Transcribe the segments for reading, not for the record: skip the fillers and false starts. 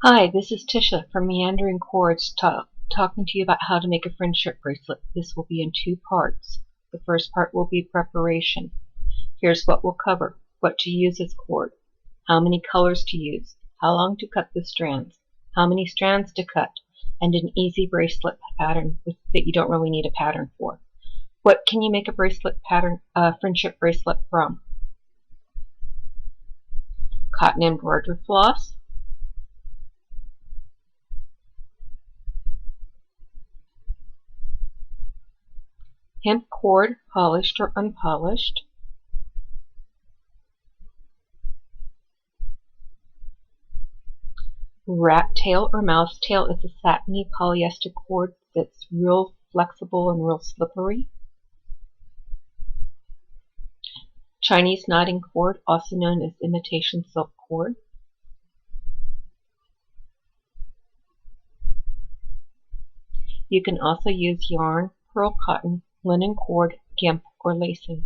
Hi, this is Tisha from Meandering Chords talking to you about how to make a friendship bracelet. This will be in two parts. The first part will be preparation. Here's what we'll cover: what to use as cord, how many colors to use, how long to cut the strands, how many strands to cut, and an easy bracelet pattern that you don't really need a pattern for. What can you make a bracelet pattern, friendship bracelet from? Cotton embroidery floss, hemp cord, polished or unpolished, rat tail or mouse tail is a satiny polyester cord that's real flexible and real slippery. Chinese knotting cord, also known as imitation silk cord. You can also use yarn, pearl cotton, linen cord, gimp, or lacing.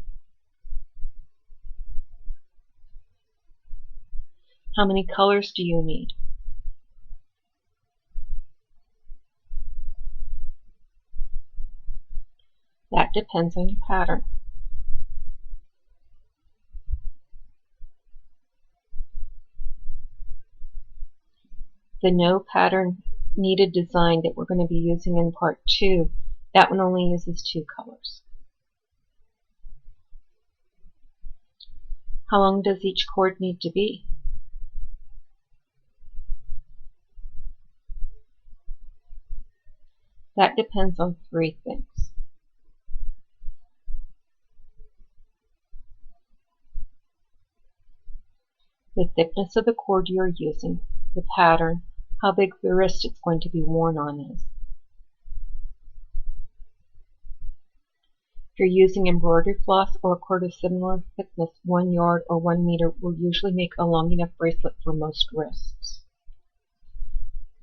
How many colors do you need? That depends on your pattern. The no pattern needed design that we're going to be using in part 2, that one only uses 2 colors. How long does each cord need to be? That depends on 3 things. The thickness of the cord you are using, the pattern, how big the wrist it's going to be worn on is. If you're using embroidery floss or a cord of similar thickness, 1 yard or 1 meter will usually make a long enough bracelet for most wrists.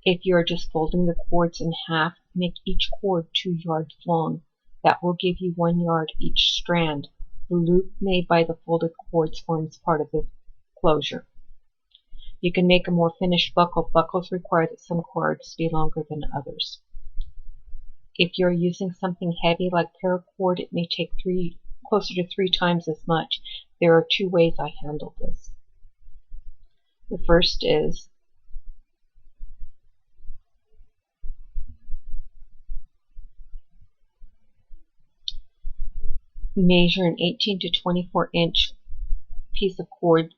If you're just folding the cords in half, make each cord 2 yards long. That will give you 1 yard each strand. The loop made by the folded cords forms part of the closure. You can make a more finished buckle. Buckles require that some cords be longer than others. If you're using something heavy like paracord, it may take closer to 3 times as much. There are 2 ways I handle this. The first is measure an 18 to 24 inch piece of cord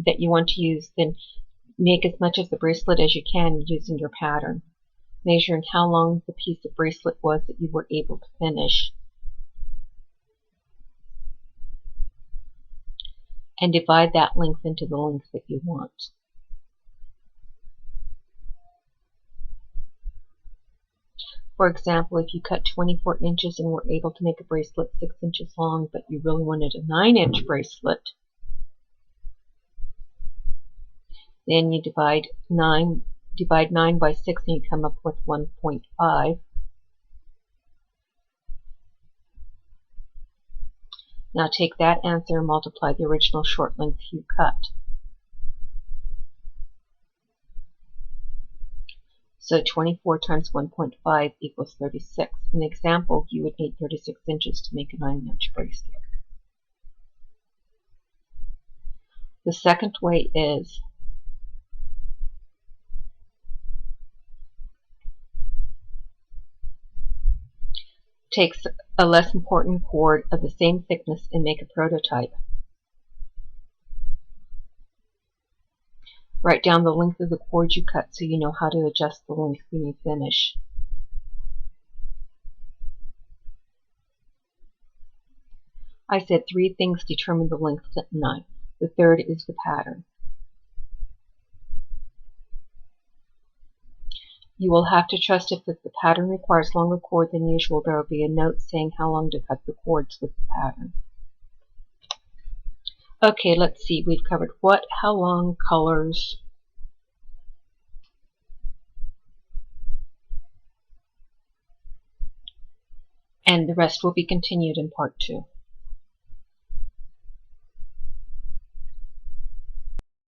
that you want to use, then make as much of the bracelet as you can using your pattern. Measuring how long the piece of bracelet was that you were able to finish, and divide that length into the length that you want. For example, if you cut 24 inches and were able to make a bracelet 6 inches long, but you really wanted a 9-inch bracelet, then you divide 9 by 6 and you come up with 1.5. Now take that answer and multiply the original short length you cut. So 24 times 1.5 equals 36. In the example, you would need 36 inches to make a 9-inch bracelet. The second way is take a less important cord of the same thickness and make a prototype. Write down the length of the cord you cut so you know how to adjust the length when you finish. I said 3 things determine the length of the knife. The third is the pattern. You will have to trust if the pattern requires longer cord than usual, there will be a note saying how long to cut the cords with the pattern. Okay, let's see. We've covered what, how long, colors, and the rest will be continued in part 2.